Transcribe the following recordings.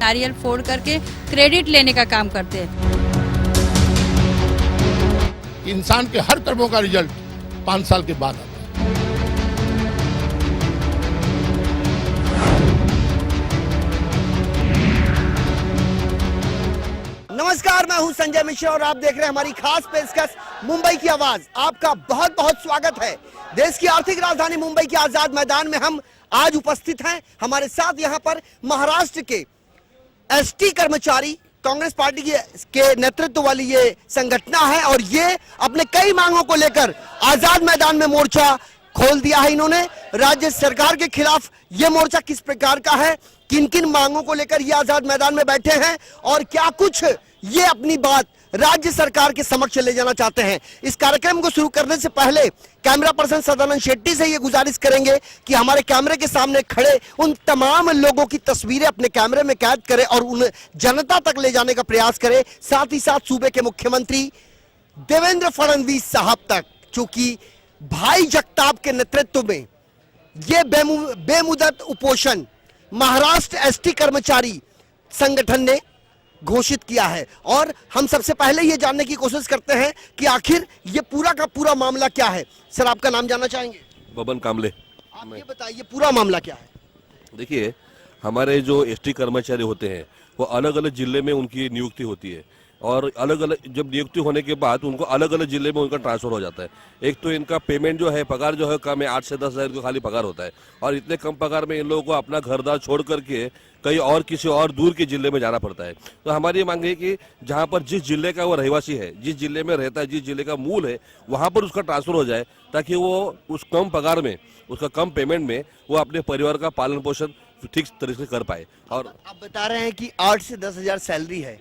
नारियल फोड़ करके क्रेडिट लेने का काम करते हैं। इंसान के हर कर्मों का रिजल्ट 5 साल के बाद आता है। नमस्कार, मैं हूं संजय मिश्रा और आप देख रहे हैं हमारी खास पेशकश मुंबई की आवाज। आपका बहुत बहुत स्वागत है। देश की आर्थिक राजधानी मुंबई के आजाद मैदान में हम आज उपस्थित हैं। हमारे साथ यहां पर महाराष्ट्र के एसटी कर्मचारी कांग्रेस पार्टी के नेतृत्व वाली ये संगठन है और ये अपने कई मांगों को लेकर आजाद मैदान में मोर्चा खोल दिया है। इन्होंने राज्य सरकार के खिलाफ ये मोर्चा किस प्रकार का है, किन किन मांगों को लेकर ये आजाद मैदान में बैठे हैं और क्या कुछ ये अपनी बात राज्य सरकार के समक्ष ले जाना चाहते हैं। इस कार्यक्रम को शुरू करने से पहले कैमरा पर्सन सदानंद शेट्टी से ये गुजारिश करेंगे कि हमारे कैमरे के सामने खड़े उन तमाम लोगों की तस्वीरें अपने कैमरे में कैद करें और उन्हें जनता तक ले जाने का प्रयास करें, साथ ही साथ सूबे के मुख्यमंत्री देवेंद्र फडणवीस साहब तक, चूंकि भाई जगताप के नेतृत्व में ये बेमुदत उपोषण महाराष्ट्र एसटी कर्मचारी संगठन ने घोषित किया है। और हम सबसे पहले ये जानने की कोशिश करते हैं कि आखिर ये पूरा का पूरा मामला क्या है। सर, आपका नाम जानना चाहेंगे? बबन कामले। आप ये बताइए पूरा मामला क्या है। देखिए, हमारे जो एसटी कर्मचारी होते हैं वो अलग अलग जिले में उनकी नियुक्ति होती है और अलग अलग जब नियुक्ति होने के बाद उनको अलग अलग जिले में उनका ट्रांसफर हो जाता है। एक तो इनका पेमेंट जो है, पगार जो है कम है, 8 से 10 हज़ार का खाली पगार होता है और इतने कम पगार में इन लोगों को अपना घर दार छोड़ करके कहीं और किसी और दूर के जिले में जाना पड़ता है। तो हमारी ये मांग है कि जहाँ पर जिस जिले का वो रहवासी है, जिस जिले में रहता है, जिस जिले का मूल है, वहाँ पर उसका ट्रांसफर हो जाए ताकि वो उस कम पगार में, उसका कम पेमेंट में वो अपने परिवार का पालन पोषण ठीक तरीके से कर पाए। और आप बता रहे हैं कि 8 से 10 हजार सैलरी है,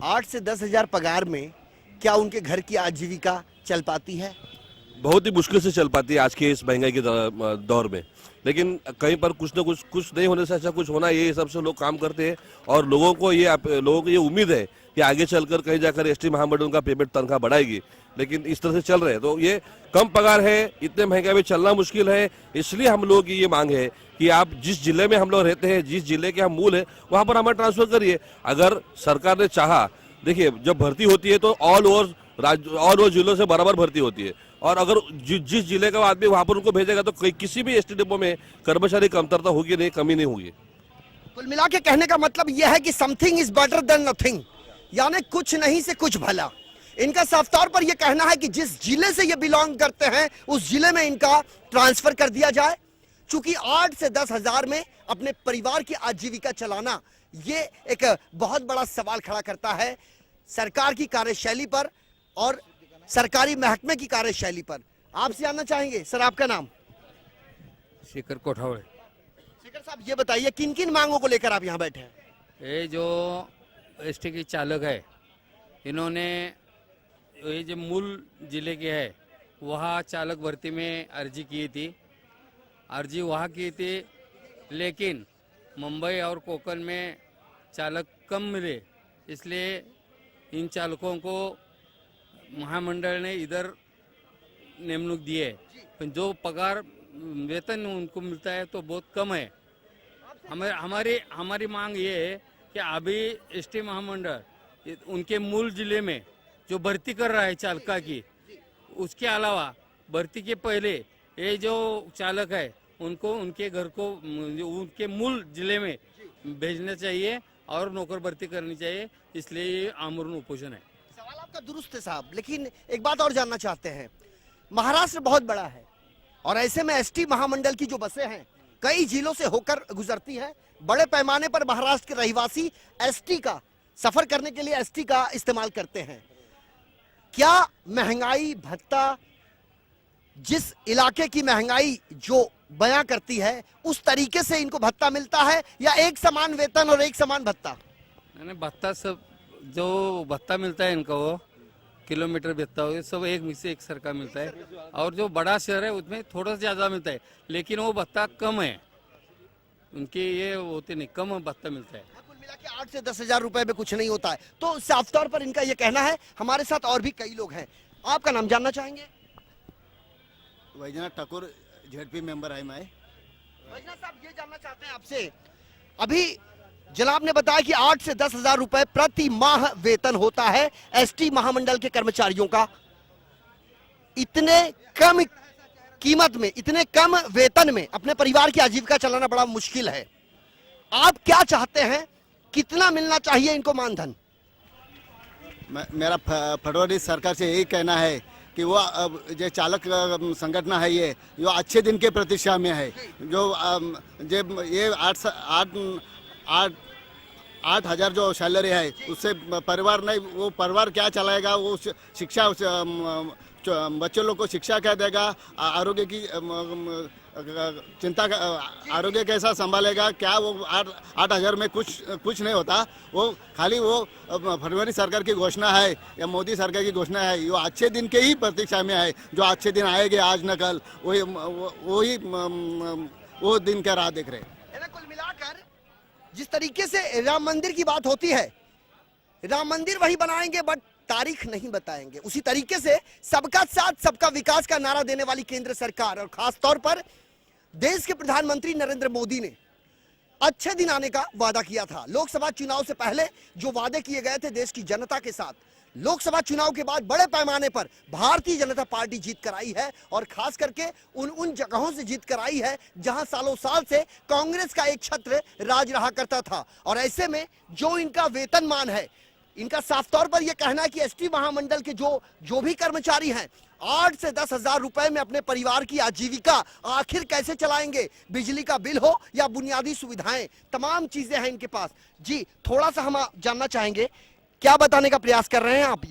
8 से 10 हजार पगार में क्या उनके घर की आजीविका चल पाती है? बहुत ही मुश्किल से चल पाती है आज के इस महंगाई के दौर में। लेकिन कहीं पर कुछ न कुछ नहीं होने से अच्छा कुछ होना, ये हिसाब से लोग काम करते हैं और लोगों को ये उम्मीद है कि आगे चलकर कहीं जाकर एसटी महामंडल का पेमेंट तनख्वाह बढ़ाएगी। लेकिन इस तरह से चल रहे हैं तो ये कम पगार है, इतने महंगाई में चलना मुश्किल है। इसलिए हम लोग की ये मांग है कि आप जिस जिले में हम लोग रहते हैं, जिस जिले के हम मूल है, वहाँ पर हमें ट्रांसफर करिए। अगर सरकार ने चाहा, देखिए जब भर्ती होती है तो ऑल ओवर जिलों से बराबर भर्ती होती है और अगर जिस जिले का आदमी वहां पर उनको भेजेगा तो किसी भी एसटी डिपो में कर्मचारी कमतरता होगी नहीं, कमी नहीं होगी। कुल मिला के कहने का मतलब यह है कि something is better than nothing, यानी कुछ नहीं से कुछ भला। इनका साफ तौर पर यह कहना है कि जिस जिले से ये बिलोंग करते हैं उस जिले में इनका ट्रांसफर कर दिया जाए। चूंकि 8 से 10 हजार में अपने परिवार की आजीविका चलाना ये एक बहुत बड़ा सवाल खड़ा करता है सरकार की कार्यशैली पर और सरकारी महकमे की कार्यशैली पर। आपसे जानना चाहेंगे सर, आपका नाम? शेखर कोठावड़े। शेखर साहब, ये बताइए किन किन मांगों को लेकर आप यहाँ बैठे हैं? ये जो एसटी की चालक है, इन्होंने ये जो मूल जिले के है वहाँ चालक भर्ती में अर्जी की थी, अर्जी वहाँ की थी, लेकिन मुंबई और कोंकण में चालक कम मिले, इसलिए इन चालकों को महामंडल ने इधर निमणूक दी है। जो पगार वेतन उनको मिलता है तो बहुत कम है। हमारी मांग ये है कि अभी एसटी महामंडल उनके मूल जिले में जो भर्ती कर रहा है चालका की, उसके अलावा भर्ती के पहले ये जो चालक है उनको उनके घर को उनके मूल जिले में भेजना चाहिए और नौकर भर्ती करनी चाहिए। इसलिए ये आमरण उपोषण है। सवाल आपका दुरुस्त है साहब, लेकिन एक बात और जानना चाहते हैं। महाराष्ट्र बहुत बड़ा है और ऐसे में एसटी महामंडल की जो बसें हैं कई जिलों से होकर गुजरती हैं। बड़े पैमाने पर महाराष्ट्र के रहवासी एसटी का सफर करने के लिए एसटी का इस्तेमाल करते हैं। क्या महंगाई भत्ता, जिस इलाके की महंगाई जो बयां करती है उस तरीके से इनको भत्ता मिलता है या एक समान वेतन और एक समान भत्ता? नहीं, भत्ता सब जो भत्ता मिलता है इनको वो किलोमीटर भत्ता हो सब एक में से एक सरकार मिलता है और जो बड़ा शहर है उसमें थोड़ा सा ज्यादा मिलता है, लेकिन वो भत्ता कम है। उनके ये होते नहीं, कम भत्ता मिलता है। कुल मिला के 8 से 10 हजार रुपए में कुछ नहीं होता है। तो साफ तौर पर इनका ये कहना है। हमारे साथ और भी कई लोग हैं। आपका नाम जानना चाहेंगे? वैजनाथ ठाकुर, जेडपी मेंबर है मैं। वैजनाथ साहब, ये जानना चाहते हैं आपसे, अभी जनाब ने बताया कि 8 से 10 हजार रुपए प्रति माह वेतन होता है एसटी महामंडल के कर्मचारियों का। इतने कम कीमत में, इतने कम वेतन में अपने परिवार की आजीविका चलाना बड़ा मुश्किल है। आप क्या चाहते हैं, कितना मिलना चाहिए इनको मानधन? मेरा फडणवीस सरकार से यही कहना है कि वो अब जो चालक संगठन है ये अच्छे दिन के प्रतीक्षा में है। जो ये 8,000 जो सैलरी है उससे परिवार नहीं, वो परिवार क्या चलाएगा, वो शिक्षा बच्चों लोग को शिक्षा क्या देगा, आरोग्य की चिंता, आरोग्य कैसा संभालेगा, क्या वो 8,000 में कुछ नहीं होता। वो खाली वो फरवरी सरकार की घोषणा है या मोदी सरकार की घोषणा है, वो अच्छे दिन के ही प्रतीक्षा में है। जो अच्छे दिन आएंगे आज न कल, वो दिन का राह देख रहे हैं। कुल मिलाकर जिस तरीके से राम मंदिर की बात होती है, राम मंदिर वही बनाएंगे बट तारीख नहीं बताएंगे, उसी तरीके से सबका साथ सबका विकास का नारा देने वाली केंद्र सरकार और खास तौर पर देश के प्रधानमंत्री नरेंद्र मोदी ने अच्छे दिन आने का वादा किया था। लोकसभा चुनाव से पहले जो वादे किए गए थे देश की जनता के साथ, लोकसभा चुनाव के बाद बड़े पैमाने पर भारतीय जनता पार्टी जीत कर आई है और खास करके उन जगहों से जीत कर आई है जहां सालों साल से कांग्रेस का एक छत्र राज रहा करता था। और ऐसे में जो इनका वेतनमान है, इनका साफ तौर पर यह कहना है कि एसटी महामंडल के जो भी कर्मचारी हैं 8 से 10 हजार रुपए में अपने परिवार की आजीविका आखिर कैसे चलाएंगे। बिजली का बिल हो या बुनियादी सुविधाएं, तमाम चीजें हैं इनके पास। जी थोड़ा सा हम जानना चाहेंगे, क्या बताने का प्रयास कर रहे हैं आप?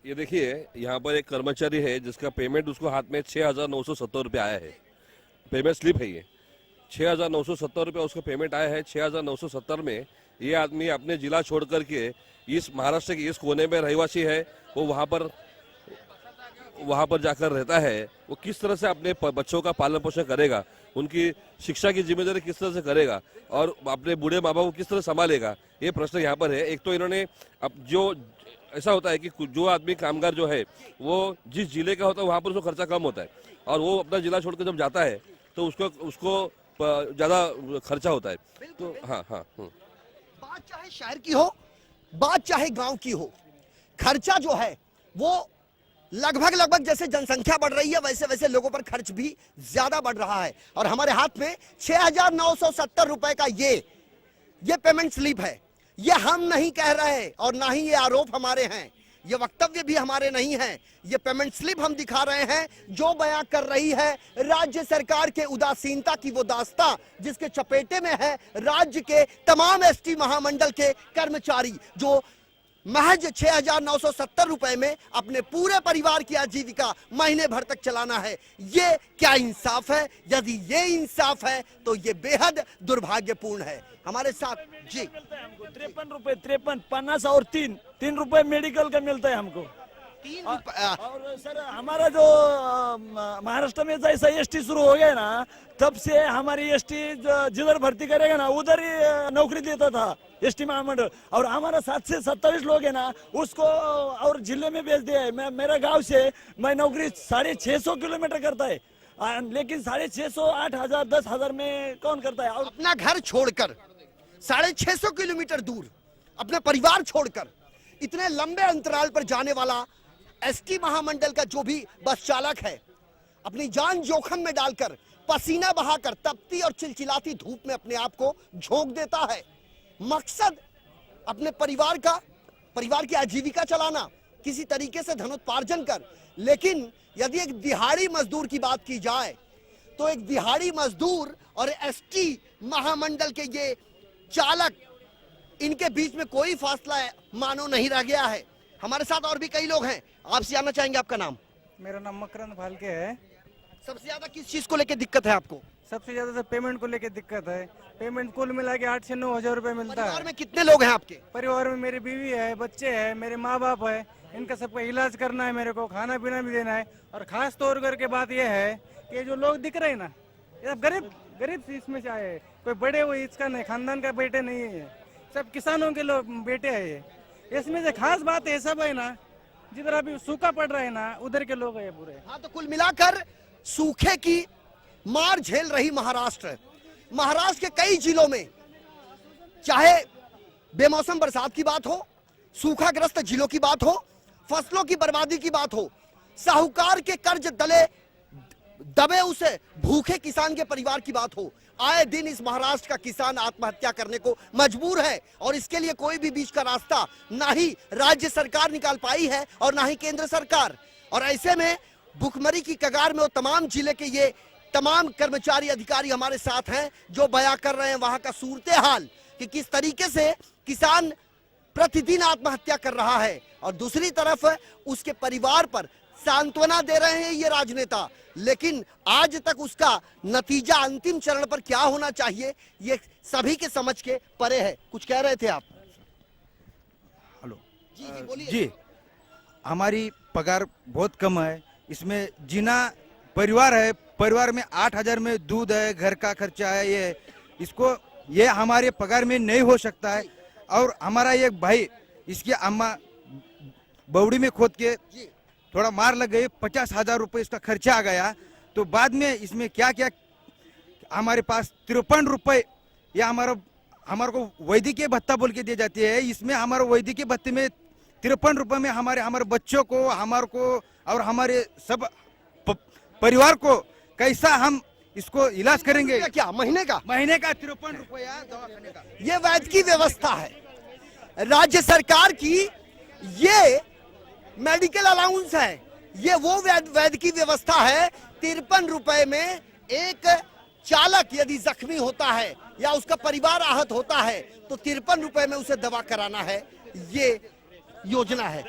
ये देखिए, यहाँ पर एक कर्मचारी है जिसका पेमेंट उसको हाथ में 6,970 रुपये आया है। पेमेंट स्लिप है ये, 6,970 रुपये उसको पेमेंट आया है। 6,970 में ये आदमी अपने जिला छोड़ करके इस महाराष्ट्र के इस कोने में रहवासी है, वो वहाँ पर जाकर रहता है। वो किस तरह से अपने बच्चों का पालन पोषण करेगा, उनकी शिक्षा की जिम्मेदारी किस तरह से करेगा और अपने बूढ़े माँ बाप को किस तरह संभालेगा, ये प्रश्न यहाँ पर है। एक तो इन्होंने अब जो ऐसा होता है कि जो आदमी कामगार जो है वो जिस जिले का होता है वहाँ पर उसको खर्चा कम होता है और वो अपना जिला छोड़कर जब जाता है तो उसको ज़्यादा खर्चा होता है। तो हाँ, बात चाहे शहर की हो, बात चाहे गांव की हो, खर्चा जो है वो लगभग जैसे जनसंख्या बढ़ रही है वैसे वैसे लोगों पर खर्च भी ज्यादा बढ़ रहा है। और हमारे हाथ में 6,970 रुपए का ये पेमेंट स्लिप है। ये हम नहीं कह रहे और ना ही ये आरोप हमारे हैं, ये वक्तव्य भी हमारे नहीं है। ये पेमेंट स्लिप हम दिखा रहे हैं जो बयां कर रही है राज्य सरकार के उदासीनता की वो दास्तां जिसके चपेटे में है राज्य के तमाम एसटी महामंडल के कर्मचारी जो महज 6,970 रुपए में अपने पूरे परिवार की आजीविका महीने भर तक चलाना है। ये क्या इंसाफ है? यदि ये इंसाफ है तो ये बेहद दुर्भाग्यपूर्ण है। हमारे साथ जी 53 रुपए, 53, 50 और 3 रुपए मेडिकल का मिलता है हमको। 3 और सर हमारा जो महाराष्ट्र में जैसा एसटी शुरू हो गया ना, तब से हमारी एसटी जिधर भर्ती करेगा ना उधर ही नौकरी देता था एसटी महामंडल। और हमारा 7 से 27 लोग है ना उसको और जिले में भेज दिया है। मेरा गांव से मैं नौकरी 650 किलोमीटर करता है, लेकिन 650, 8,000, 10,000 में कौन करता है? और अपना घर छोड़कर 650 किलोमीटर दूर अपने परिवार छोड़कर इतने लंबे अंतराल पर जाने वाला एसटी महामंडल का जो भी बस चालक है अपनी जान जोखिम में डालकर पसीना बहाकर तपती और चिलचिलाती धूप में अपने आप को झोंक देता है। मकसद अपने परिवार की आजीविका चलाना, किसी तरीके से धनोत्पार्जन कर। लेकिन यदि एक दिहाड़ी मजदूर की बात की जाए तो एक दिहाड़ी मजदूर और एसटी महामंडल के ये चालक, इनके बीच में कोई फासला मानो नहीं रह गया है। हमारे साथ और भी कई लोग हैं, आपसे जानना चाहेंगे आपका नाम? मेरा नाम मकरंद फालके है। सबसे ज्यादा किस चीज को लेकर दिक्कत है आपको? सबसे ज्यादा तो पेमेंट को लेकर दिक्कत है। पेमेंट कुल मिला के 8 से 9 हजार रुपए मिलता परिवार है। में कितने लोग हैं आपके? परिवार में मेरी बीवी है, बच्चे हैं, मेरे माँ बाप है, इनका सबका इलाज करना है, मेरे को खाना पीना भी देना है। और खास तौर करके बात यह है कि जो लोग दिख रहे हैं ना, ये सब गरीब इसमें से आए हैं। कोई बड़े वो इसका नहीं, खानदान का बेटे नहीं है, सब किसानों के लोग बेटे है। ये इसमें से खास बात है सब है ना, जिधर अभी सूखा पड़ रहा है ना उधर के लोग है पूरे। हाँ, तो कुल मिलाकर सूखे की मार झेल रही महाराष्ट्र के कई जिलों में चाहे बेमौसम बरसात की बात हो, सूखाग्रस्त जिलों की बात हो, फसलों की बर्बादी की बात हो, साहूकार के कर्ज तले दबे उसे भूखे किसान के परिवार की बात हो, आए दिन इस महाराष्ट्र का किसान आत्महत्या करने को मजबूर है और इसके लिए कोई भी बीच का रास्ता ना ही राज्य सरकार निकाल पाई है और ना ही केंद्र सरकार। और ऐसे में भुखमरी की कगार में वो तमाम जिले के ये तमाम कर्मचारी अधिकारी हमारे साथ हैं जो बयां कर रहे हैं वहां का सूरते हाल कि किस तरीके से किसान प्रतिदिन आत्महत्या कर रहा है और दूसरी तरफ उसके परिवार पर सांत्वना दे रहे हैं ये राजनेता। लेकिन आज तक उसका नतीजा अंतिम चरण पर क्या होना चाहिए ये सभी के समझ के परे है। कुछ कह रहे थे आप? हेलो जी बोलिए। जी, हमारी पगार बहुत कम है, इसमें जीना परिवार है, परिवार में 8,000 में दूध है, घर का खर्चा है, ये हमारे पगार में नहीं हो सकता है। और हमारा एक भाई इसकी अम्मा बौड़ी में खोद के थोड़ा मार लग गई, 50,000 रुपये इसका खर्चा आ गया। तो बाद में इसमें क्या क्या हमारे पास 53 रुपये या हमारे को वैद्यकीय भत्ता बोल के दिए जाती है। इसमें हमारे वैद्यकीय भत्ते में 53 रुपये में हमारे बच्चों को, हमारे को और हमारे सब परिवार को कैसा हम इसको इलाज करेंगे? क्या महीने का 53 रुपया दवाखाने का। ये वैद्यकीय व्यवस्था है राज्य सरकार की, ये मेडिकल अलाउंस है, ये वो वैद्यकीय व्यवस्था है। 53 रुपए में एक चालक यदि जख्मी होता है या उसका परिवार आहत होता है तो 53 रुपए में उसे दवा कराना है, ये योजना है।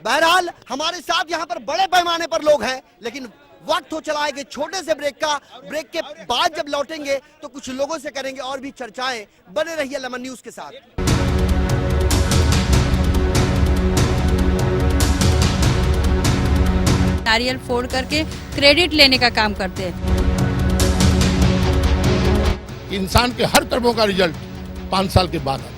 बहरहाल हमारे साथ यहाँ पर बड़े पैमाने पर लोग हैं, लेकिन वक्त हो चला है कि छोटे से ब्रेक के बाद जब लौटेंगे तो कुछ लोगों से करेंगे और भी चर्चाएं। बने रहिए लेमन न्यूज के साथ। नारियल फोड़ करके क्रेडिट लेने का काम करते हैं। इंसान के हर कर्मों का रिजल्ट 5 साल के बाद आता है।